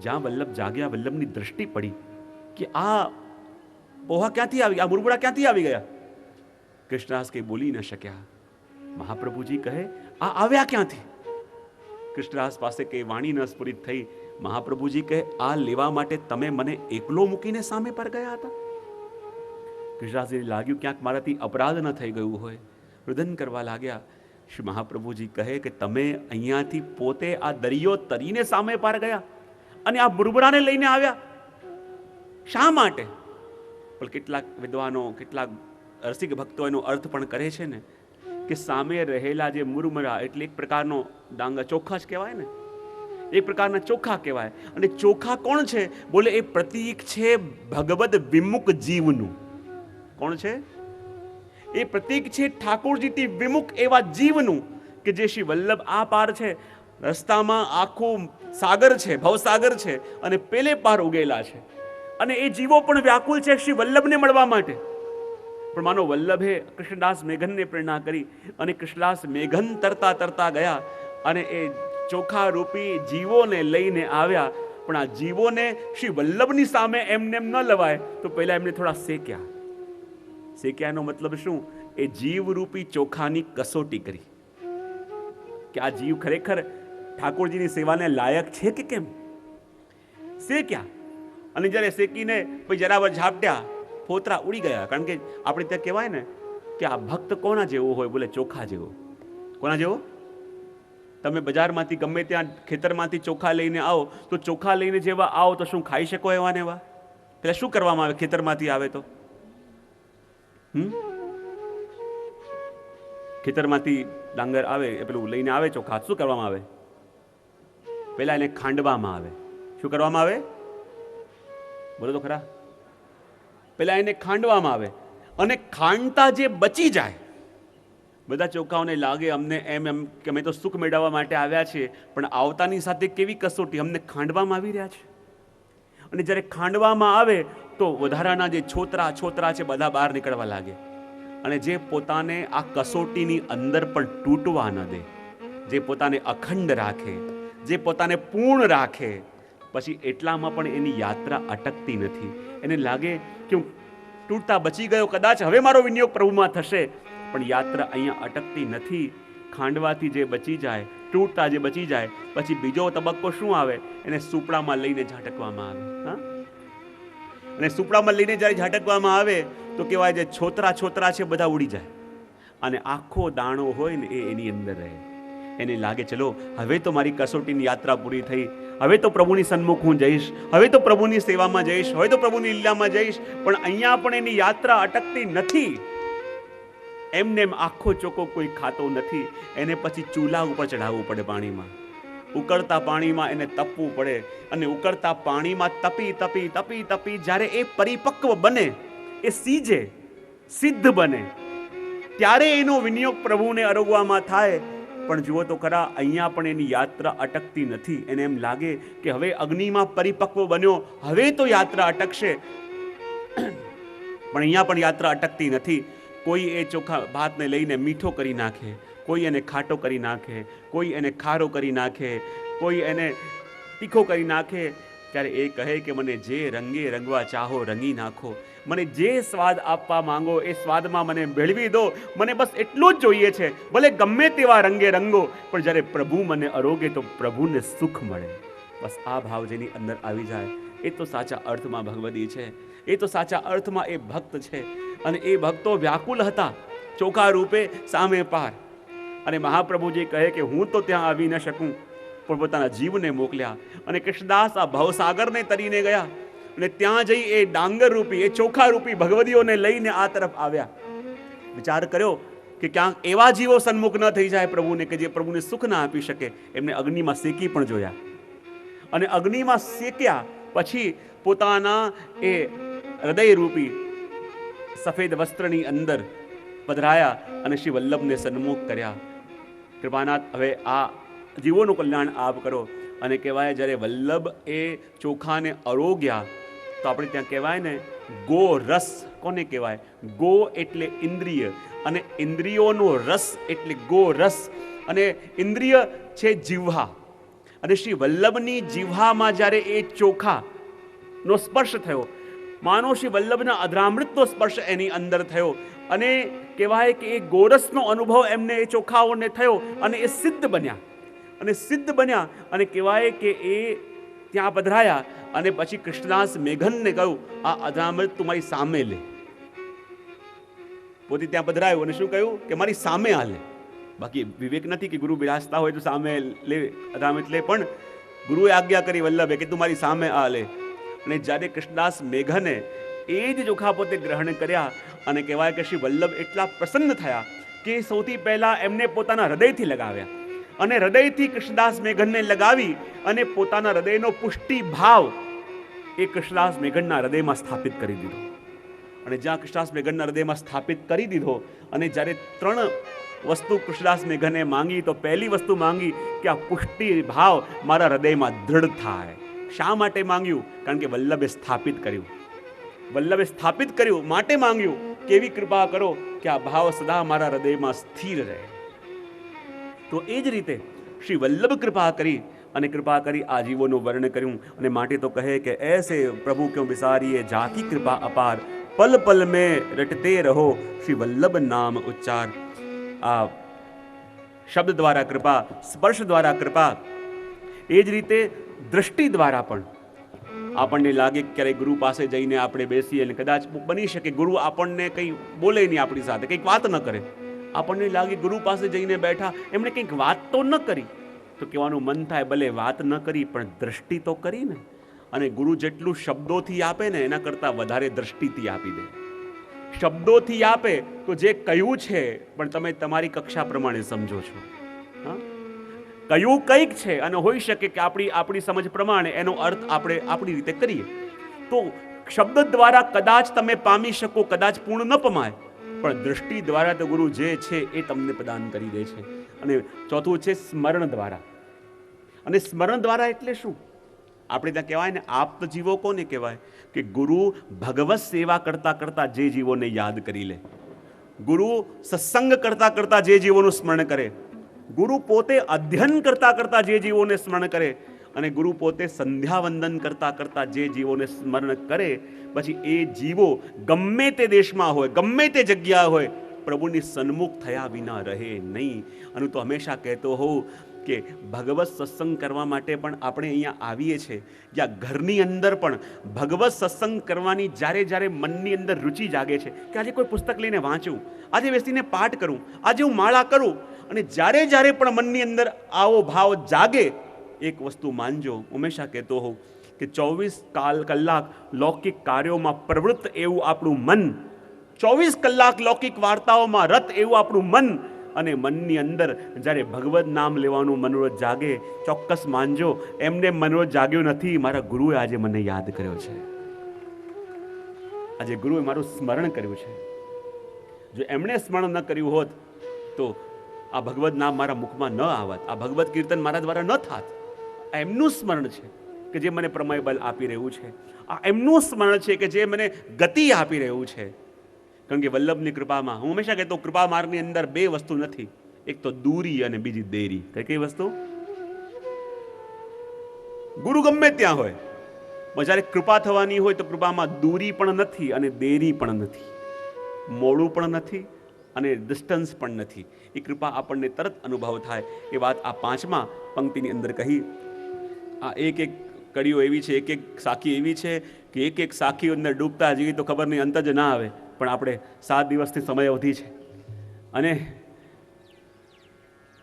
જ્યાં વલ્લભ જાગ્યા, વલ્લભની દ્રષ્ટિ પડી કે આ પોહા ક્યાંથી આવી ગયા, આ મુરમુરા ક્યાંથી આવી ગયા? કૃષ્ણદાસ કંઈ બોલી ન શક્યા. મહાપ્રભુજી કહે, આ આવ્યા ક્યાંથી? કૃષ્ણદાસ પાસે કંઈ વાણી ન સ્ફુરિત થઈ. મહાપ્રભુજી કહે, આ લેવા માટે તમે મને એકલો મૂકીને સામે પર ગયા હતા? કૃષ્ણદાસજીને લાગ્યું ક્યાંક મારાથી અપરાધ ન થઈ ગયું હોય, રુદન કરવા લાગ્યા. શ્રી મહાપ્રભુજી કહે કે તમે અહીંયાથી પોતે આ દરિયો તરીને સામે પાર ગયા અને આ મુરમુરાને લઈને આવ્યા શા માટે? પણ કેટલાક વિદ્વાનો, કેટલાક રસિક ભક્તો એનો અર્થ પણ કરે છે ને કે સામે રહેલા જે મુરમુરા એટલે એક પ્રકારનો ડાંગા, ચોખા જ કહેવાય ને, એક પ્રકારના ચોખા કહેવાય. અને ચોખા કોણ છે? બોલે એ પ્રતીક છે ભગવદ વિમુખ જીવનું. કોણ છે? એ પ્રતીક છે ઠાકોરજીથી વિમુખ એવા જીવનું કે જે શ્રી વલ્લભ આ પાર છે, રસ્તામાં આખું સાગર છે, ભવસાગર છે અને પેલે પાર ઉગેલા છે. અને એ જીવો પણ વ્યાકુલ છે શ્રી વલ્લભને મળવા માટે. પણ માનો વલ્લભે કૃષ્ણદાસ મેઘનને પ્રેરણા કરી અને કૃષ્ણદાસ મેઘન તરતા તરતા ગયા અને એ ચોખા રૂપી જીવોને લઈને આવ્યા પણ આ જીવોને શ્રી વલ્લભની સામે એમને એમ ન લવાય તો પહેલા એમને થોડા શેક્યા. શેક્યાનો મતલબ શું? એ જીવરૂપી ચોખાની કસોટી કરી કે આ જીવ ખરેખર ઠાકોરજીની સેવાને લાયક છે કે કેમ. શેક્યા, અને જ્યારે શેકીને પછી જરાબર ઝાપટ્યા, ફોતરા ઉડી ગયા. કારણ કે આપણે ત્યાં કહેવાય ને કે આ ભક્ત કોના જેવો હોય? બોલે ચોખા જેવો. કોના જેવો? તમે બજારમાંથી ગમે ત્યાં ખેતરમાંથી ચોખા લઈને આવો તો ચોખા લઈને જેવા આવો તો શું ખાઈ શકો એવા ને એવા? પેલા શું કરવામાં આવે ખેતરમાંથી આવે તો? ખેતરમાંથી ડાંગર આવે એ પેલું લઈને આવે ચોખા, શું કરવામાં આવે? પેલા એને ખાંડવામાં આવે. શું કરવામાં આવે? બોલો તો ખરા. પેલા એને ખાંડવામાં આવે, અને ખાંડતા જે બચી જાય, બધા ચોખાઓને લાગે અમને એમ કે અમે તો સુખ મેળવવા માટે આવ્યા છીએ, પણ આવતાની સાથે કેવી કસોટી, અમને ખાંડવામાં આવી રહ્યા છે. અને જ્યારે ખાંડવામાં આવે તો વધારાના જે છોતરા છે બધા બહાર નીકળવા લાગે. અને જે પોતાને આ કસોટીની અંદર પણ તૂટવા ન દે, જે પોતાને અખંડ રાખે, જે પોતાને પૂર્ણ રાખે, પછી એટલામાં પણ એની યાત્રા અટકતી નથી. એને લાગે કે હું તૂટતા બચી ગયો, કદાચ હવે મારો વિનિયોગ પ્રભુમાં થશે, પણ યાત્રા અહીંયા અટકતી નથી. ખાંડવાથી જે બચી જાય, તૂટતા જે બચી જાય, પછી બીજો તબક્કો શું આવે? એને સુપડામાં લઈને ઝાટકવામાં આવે. હા, અને સુપડામાં લઈને જ્યારે ઝાટકવામાં આવે તો કહેવાય જે છોતરા છે બધા ઉડી જાય, અને આખો દાણો હોય ને એ એની અંદર રહે. એને લાગે ચલો હવે તો મારી કસોટીની યાત્રા પૂરી થઈ, હવે તો પ્રભુની સન્મુખ હું જઈશ, હવે તો પ્રભુની સેવામાં જઈશ, હવે તો પ્રભુની લીલામાં જઈશ. પણ અહીંયા પણ એની યાત્રા અટકતી નથી. એમને એમ આખો ચોખ્ખો કોઈ ખાતો નથી. એને પછી ચૂલા ઉપર ચઢાવવું પડે, પાણીમાં, ઉકળતા પાણીમાં એને તપવું પડે. અને ઉકળતા પાણીમાં તપી જ્યારે એ પરિપક્વ બને, એ સીજે, સિદ્ધ બને, ત્યારે એનો વિનિયોગ પ્રભુને અરોગવામાં થાય. પણ જુઓ તો ખરા, અહીંયા પણ એની યાત્રા અટકતી નથી. એને એમ લાગે કે હવે અગ્નિમાં પરિપક્વ બન્યો, હવે તો યાત્રા અટકશે. પણ અહીંયા પણ યાત્રા અટકતી નથી. કોઈ એ ચોખા ભાતને લઈને મીઠો કરી નાખે, કોઈ એને ખાટો કરી નાખે, કોઈ એને ખારો કરી નાખે, કોઈ એને તીખો કરી નાખે. ત્યારે એ કહે કે મને જે રંગે રંગવા ચાહો રંગી નાખો, મને જે સ્વાદ આપવા માંગો એ સ્વાદમાં મને ભેળવી દો, મને બસ એટલું જ જોઈએ છે. ભલે ગમે તેવા રંગે રંગો, પણ જ્યારે પ્રભુ મને અરોગે તો પ્રભુને સુખ મળે. બસ આ ભાવ જેની અંદર આવી જાય, એ તો સાચા અર્થમાં ભગવદી છે, એ તો સાચા અર્થમાં એ ભક્ત છે. અને એ ભક્તો વ્યાકુલ હતા ચોખા રૂપે સામે પાર. અને મહાપ્રભુજી કહે કે હું તો ત્યાં આવી ન શકું, પણ પોતાના જીવને મોકલ્યા. અને કૃષ્ણદાસ આ ભવસાગરને તરીને ગયા, અને ત્યાં જઈ એ ડાંગર રૂપી, એ ચોખા રૂપી ભગવદીઓને લઈને આ તરફ આવ્યા. વિચાર કર્યો કે ક્યાંક એવા જીવો સન્મુખ ન થઈ જાય પ્રભુને કે જે પ્રભુને સુખ ના આપી શકે. એમને અગ્નિમાં શેકી પણ જોયા, અને અગ્નિમાં શેક્યા પછી પોતાના એ હૃદય રૂપી સફેદ વસ્ત્રની અંદર પધરાયા અને શ્રી વલ્લભને સન્મુખ કર્યા. કૃપાનાથ, હવે આ જીવોનું કલ્યાણ આપ કરો. અને કહેવાય જ્યારે વલ્લભ એ ચોખાને અરોગ્યા તો આપણે ત્યાં કહેવાય ને ગો રસ. કોને કહેવાય? ગો એટલે ઇન્દ્રિય, અને ઇન્દ્રિયોનો રસ એટલે ગો રસ. અને ઇન્દ્રિય છે જીહ્વા, અને શ્રી વલ્લભની જીહ્વામાં જ્યારે એ ચોખાનો સ્પર્શ થયો, માનો શ્રી વલ્લભના અધરામૃતનો સ્પર્શ એની અંદર થયો, અને કહેવાય કે એ ગોરસનો અનુભવ એમને એ ચોખાઓને થયો, અને એ સિદ્ધ બન્યા. અને સિદ્ધ બન્યા, અને કહેવાય કે એ ત્યાં પધરાયા. અને પછી કૃષ્ણદાસ મેઘનને કહ્યું આ અધરામૃત તું મારી સામે લે. પોતે ત્યાં પધરાયું અને શું કહ્યું કે મારી સામે આ લે. બાકી વિવેક નથી કે ગુરુ બિરાજતા હોય તો સામે લે, અધરામૃત લે, પણ ગુરુએ આજ્ઞા કરી વલ્લભે કે તું મારી સામે આ લે. અને જ્યારે કૃષ્ણદાસ મેઘને એ જ ચોખા પોતે ગ્રહણ કર્યા, અને કહેવાય કે શ્રી વલ્લભ એટલા પ્રસન્ન થયા કે સૌથી પહેલા એમને પોતાના હૃદયથી લગાવ્યા, અને હૃદયથી કૃષ્ણદાસ મેઘનને લગાવી અને પોતાના હૃદયનો પુષ્ટિ ભાવ એ કૃષ્ણદાસ મેઘનના હૃદયમાં સ્થાપિત કરી દીધો. અને જ્યાં કૃષ્ણદાસ મેઘનના હૃદયમાં સ્થાપિત કરી દીધો, અને જ્યારે 3 વસ્તુ કૃષ્ણદાસ મેઘને માંગી, તો પહેલી વસ્તુ માંગી કે આ પુષ્ટિ ભાવ મારા હૃદયમાં દૃઢ થાય. શા માટે માંગ્યું? કારણ કે વલ્લભે સ્થાપિત કર્યું. વલ્લભે સ્થાપિત કર્યું માટે માંગ્યું કેવી કૃપા કરો કે આ ભાવ સદા મારા હૃદયમાં સ્થિર રહે. તો એ જ રીતે શ્રી વલ્લભ કૃપા કરી અને કૃપા કરી આ જીવોનું વર્ણન કર્યું. અને માટે તો કહે કે એસે પ્રભુ ક્यों વિસારીએ જાકી કૃપા અપાર, પલ પલ મેં રટતે રહો શ્રી વલ્લભ નામ ઉચ્ચાર. આ શબ્દ દ્વારા કૃપા, સ્પર્શ દ્વારા કૃપા, એ જ રીતે દ્રષ્ટિ દ્વારા પણ આપણને લાગે ક્યારેક ગુરુ પાસે જઈને આપણે બેસીએ અને કદાચ બની શકે ગુરુ આપણને કંઈ બોલે નહીં, આપણી સાથે કંઈક વાત ન કરે. આપણને લાગે ગુરુ પાસે જઈને બેઠા, એમણે કંઈક વાત તો ન કરી, તો કહેવાનું મન થાય ભલે વાત ન કરી પણ દ્રષ્ટિ તો કરી ને. અને ગુરુ જેટલું શબ્દોથી આપે ને એના કરતાં વધારે દ્રષ્ટિથી આપી દે. શબ્દોથી આપે તો જે કહ્યું છે પણ તમે તમારી કક્ષા પ્રમાણે સમજો છો. હા, કયું કંઈક છે અને હોઈ શકે કે આપણી સમજ પ્રમાણે એનો અર્થ આપણે આપણી રીતે કરીએ. તો શબ્દ દ્વારા કદાચ તમે પામી શકો, કદાચ પૂર્ણ ન પમાય, પણ દ્રષ્ટિ દ્વારા તો ગુરુ જે છે એ તમને પ્રદાન કરી દે છે. અને ચોથું છે સ્મરણ દ્વારા. અને સ્મરણ દ્વારા એટલે શું? આપણે ત્યાં કહેવાય ને, આપ્ત જીવો કોને કહેવાય? કે ગુરુ ભગવત સેવા કરતા કરતા જે જીવોને યાદ કરી લે, ગુરુ સત્સંગ કરતા કરતા જે જીવોનું સ્મરણ કરે, ગુરુ પોતે અધ્યયન કરતા કરતા જે જીવોને સ્મરણ કરે, અને ગુરુ પોતે સંધ્યાવંદન કરતા કરતા જે જીવોને સ્મરણ કરે, પછી એ જીવો ગમે તે દેશમાં હોય, ગમે તે જગ્યા હોય, પ્રભુની સન્મુખ થયા વિના રહે નહીં. અને તો હંમેશા કહેતો હોઉં કે ભગવત સત્સંગ કરવા માટે પણ આપણે અહીંયા આવીએ છીએ, જ્યાં ઘરની અંદર પણ ભગવત સત્સંગ કરવાની જ્યારે મનની અંદર રુચિ જાગે છે કે આજે કોઈ પુસ્તક લઈને વાંચું, આજે બેસીને પાઠ કરું, આજે હું માળા કરું, અને જ્યારે પણ મનની અંદર આવો ભાવ જાગે, એક વસ્તુ માનજો, હંમેશા કહેતો હોઉં કે 24 કલાક લૌકિક કાર્યોમાં પ્રવૃત્ત એવું આપણું મન, 24 કલાક લૌકિક વાર્તાઓમાં રત એવું આપણું મન, અને મનની અંદર જ્યારે ભગવત નામ લેવાનું મનોરથ જાગે, ચોક્કસ માનજો એમને મનોરથ જાગ્યો નથી, મારા ગુરુએ આજે મને યાદ કર્યો છે, આજે ગુરુએ મારું સ્મરણ કર્યું છે. જો એમણે સ્મરણ ન કર્યું હોત તો આ ભગવત નામ મારા મુખમાં ન આવત, આ ભગવત કીર્તન મારા દ્વારા ન થાત. આ એમનું સ્મરણ છે કે જે મને પ્રમેય બલ આપી રહ્યું છે. આ એમનું સ્મરણ છે કે જે મને ગતિ આપી રહ્યું છે. કારણ કે વલ્લભની કૃપામાં, હું હંમેશા કહેતો, કૃપા માર્ગની અંદર બે વસ્તુ નથી, એક તો દૂરી અને બીજી દેરી. કઈ વસ્તુ? ગુરુ ગમે ત્યાં હોય, પણ જ્યારે કૃપા થવાની હોય તો કૃપામાં દૂરી પણ નથી અને દેરી પણ નથી, મોડું પણ નથી અને ડિસ્ટન્સ પણ નથી. એ કૃપા આપણને તરત અનુભવ થાય. એ વાત આ 5મા પંક્તિની અંદર કહી. આ એક કડીઓ એવી છે, એક સાખી એવી છે કે એક સાખી અંદર ડૂબતા જઈએ તો ખબર નહીં, અંત જ ના આવે. પણ આપણે 7 દિવસથી સમય અવધિ છે અને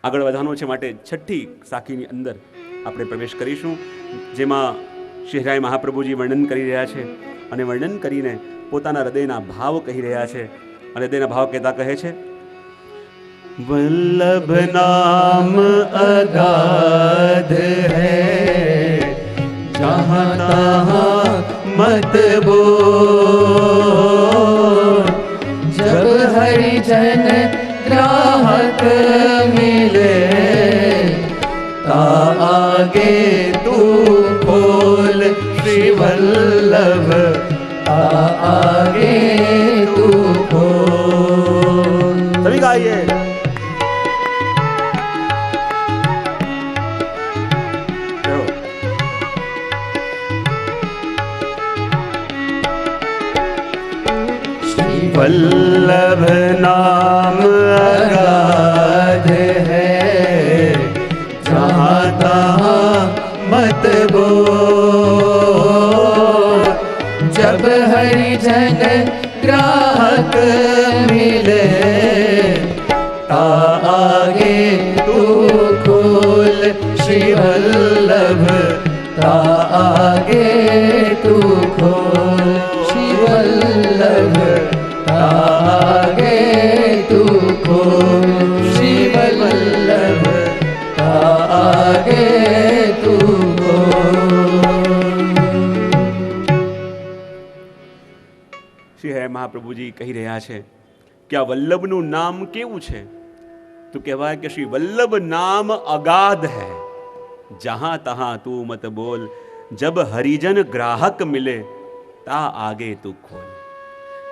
આગળ વધવાનું છે, માટે 6ઠી સાખીની અંદર આપણે પ્રવેશ કરીશું, જેમાં શ્રી હરિરાય મહાપ્રભુજી વર્ણન કરી રહ્યા છે. અને વર્ણન કરીને પોતાના હૃદયના ભાવ કહી રહ્યા છે. અને હૃદયના ભાવ કહેતા કહે છે, વલ્લભ નામ અગાધ હૈ, જહાં તહાં મત બોલ, जब हरिजन ग्राहक मिले, ता आगे तू खोल श्री वल्लभ, ता आगे तू खोल. सभी गाइए. वल्लभ नाम अगाध है, जहाँ तहाँ मत बोल, जब हरिजन ग्राहक मिले, ता आगे तू खोल श्री वल्लभ, ता आगे तू खोल श्री वल्लभ, आगे तू खोल श्री वल्लभ, आगे तू શ્રી હરિ મહાપ્રભુજી કહી રહ્યા છે કે આ વલ્લભનું નામ કેવું છે? તો કહેવાય કે શ્રી વલ્લભ નામ અગાધ હૈ, જહાં તહાં તું મત બોલ, જબ હરિજન ગ્રાહક મિલે, તા આગે તું ખોલ.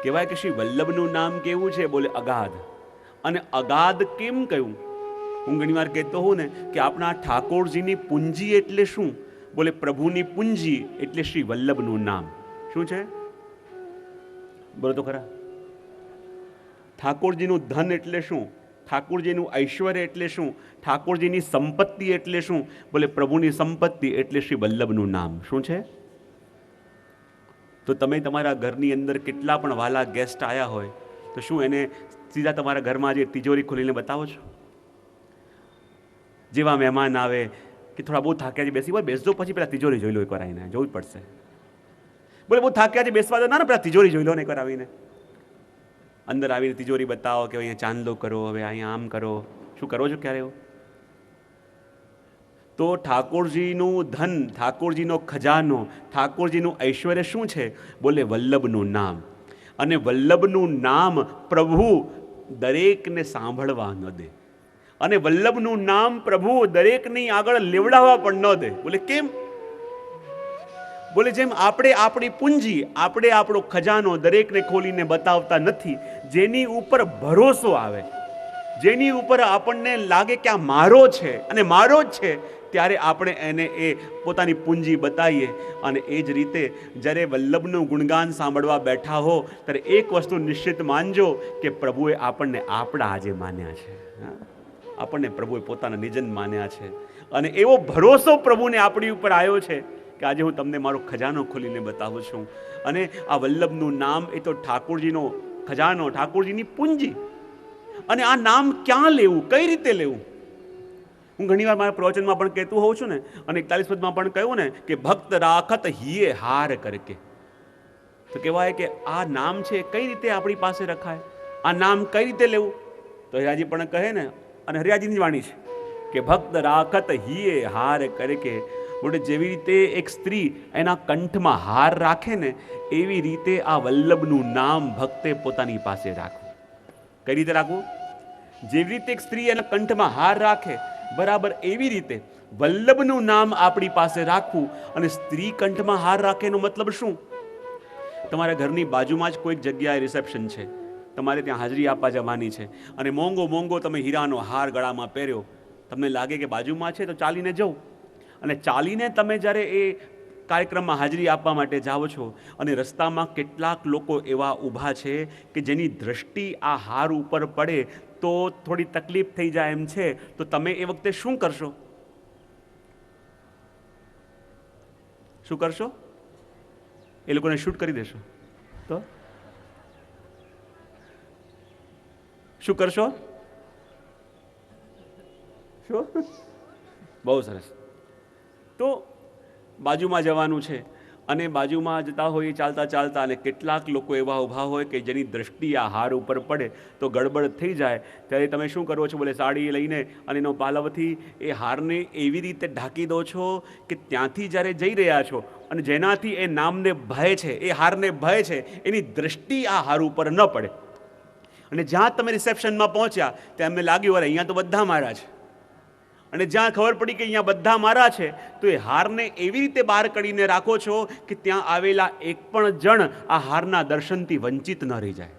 કહેવાય કે શ્રી વલ્લભનું નામ કેવું છે? બોલે અગાધ. અને અગાધ કેમ કહ્યું? હું ઘણી વાર કહેતો હોઉં ને કે આપણા ઠાકોરજીની પૂંજી એટલે શું? બોલે પ્રભુની પૂંજી એટલે શ્રી વલ્લભનું નામ. શું છે? બોલો તો ખરા. ઠાકોરજીનું ધન એટલે શું? ઠાકોરજીનું ઐશ્વર્ય એટલે શું? ઠાકોરજીની સંપત્તિ એટલે શું? બોલે પ્રભુની સંપત્તિ એટલે શ્રી વલ્લભનું નામ. શું છે? તો તમે તમારા ઘરની અંદર કેટલા પણ વાલા ગેસ્ટ આવ્યા હોય તો શું એને સીધા તમારા ઘરમાં જે તિજોરી ખોલીને બતાવો છો? જેવા મહેમાન આવે કે થોડા બહુ થાક્યા છે બેસી, બોલ બેસજો, પછી પેલા તિજોરી જોઈ લો એકવાર આવીને, જોવું જ પડશે. બોલે બહુ થાક્યા છે બેસવા દો, ના પેલા તિજોરી જોઈ લો ને એકવાર આવીને. અંદર આવીને તિજોરી બતાવો કે અહીંયા ચાંદલો કરો, હવે અહીંયા આમ કરો. શું કરો છો ક્યારે એવું? તો ઠાકોરજીનું ધન, ઠાકોરજીનો ખજાનો, ઠાકોરજીનું ઐશ્વર્ય શું છે? બોલે વલ્લભનું નામ. અને વલ્લભનું નામ પ્રભુ દરેકને સાંભળવા ન દે, અને વલ્લભનું નામ પ્રભુ દરેકની આગળ લેવડાવવા પણ ન દે. બોલે કેમ? બોલે જેમ આપણે આપણી પૂંજી, આપણે આપણો ખજાનો દરેકને ખોલીને બતાવતા નથી, જેની ઉપર ભરોસો આવે, જેની ઉપર આપણને લાગે કે આ મારો છે અને મારો જ છે, ત્યારે આપણે એને એ પોતાની પૂંજી બતાવીએ. અને એ જ રીતે જ્યારે વલ્લભનું ગુણગાન સાંભળવા બેઠા હો ત્યારે એક વસ્તુ નિશ્ચિત માનજો કે પ્રભુએ આપણને આપણા આજે માન્યા છે. આપણને પ્રભુએ પોતાના નિજન માન્યા છે. અને એવો ભરોસો પ્રભુને આપણી ઉપર આવ્યો છે કે આજે હું તમને મારો ખજાનો ખોલીને બતાવું છું. અને આ વલ્લભનું નામ એ તો ઠાકોરજીનો ખજાનો, ઠાકોરજીની પૂંજી. અને આ નામ ક્યાં લેવું, કઈ રીતે લેવું? હું ઘણીવાર મારા પ્રવચનમાં પણ કહેતું હોઉં છું ને, અને 41 પદમાં પણ કહ્યું ને કે ભક્ત રાખત હિયે હાર કરકે. તો કહેવાય કે આ નામ છે કઈ રીતે આપણી પાસે રખાય, આ નામ કઈ રીતે લેવું? તો હરિયાજી પણ કહે ને, અને હરિયાજીની વાણી છે કે ભક્ત રાખત હિયે હાર કરકે. બોલે જેવી રીતે એક સ્ત્રી એના કંઠમાં હાર રાખે ને, એવી રીતે આ વલ્લભનું નામ ભક્તે પોતાની પાસે રાખવું. કઈ રીતે રાખવું? જેવી રીતે એક સ્ત્રી એના કંઠમાં હાર રાખે, બરાબર એવી રીતે વલ્લભનું નામ આપણી પાસે રાખવું. અને સ્ત્રી કંઠમાં હાર રાખે એનો મતલબ શું? તમારા ઘરની બાજુમાં જ કોઈક જગ્યાએ રિસેપ્શન છે, તમારે ત્યાં હાજરી આપવા જવાની છે, અને મોંઘો મોંઘો તમે હીરાનો હાર ગળામાં પહેર્યો, તમને લાગે કે બાજુમાં છે તો ચાલીને જવું. અને ચાલીને તમે જ્યારે એ કાર્યક્રમમાં હાજરી આપવા માટે જાઓ છો, અને રસ્તામાં કેટલાક લોકો એવા ઊભા છે કે જેની દ્રષ્ટિ આ હાર ઉપર પડે તો થોડી તકલીફ થઈ જાય એમ છે, તો તમે એ વખતે શું કરશો? શું કરશો? એ લોકોને શૂટ કરી દેશો? તો શું કરશો? શું? બહુ સરસ. તો બાજુમાં જવાનું છે, અને બાજુમાં જતા હોય ચાલતા ચાલતા, અને કેટલાક લોકો એવા ઊભા હોય કે જેની દ્રષ્ટિ આ હાર ઉપર પડે તો ગડબડ થઈ જાય. ત્યારે તમે શું કરો છો? બોલે સાડી લઈને અને એનો પાલવથી એ હારને એવી રીતે ઢાંકી દો છો કે ત્યાંથી જ્યારે જઈ રહ્યા છો, અને જેનાથી એ નામને ભય છે, એ હારને ભય છે, એની દ્રષ્ટિ આ હાર ઉપર ન પડે. અને જ્યાં તમે રિસેપ્શનમાં પહોંચ્યા ત્યાં એમને લાગ્યું અરે અહીંયા તો બધા મારા છે, અને જ્યાં ખબર પડી કે અહીંયા બધા મારા છે, તો એ હારને એવી રીતે બહાર કાઢીને રાખો છો કે ત્યાં આવેલા એક પણ જણ આ હારના દર્શનથી વંચિત ન રહી જાય.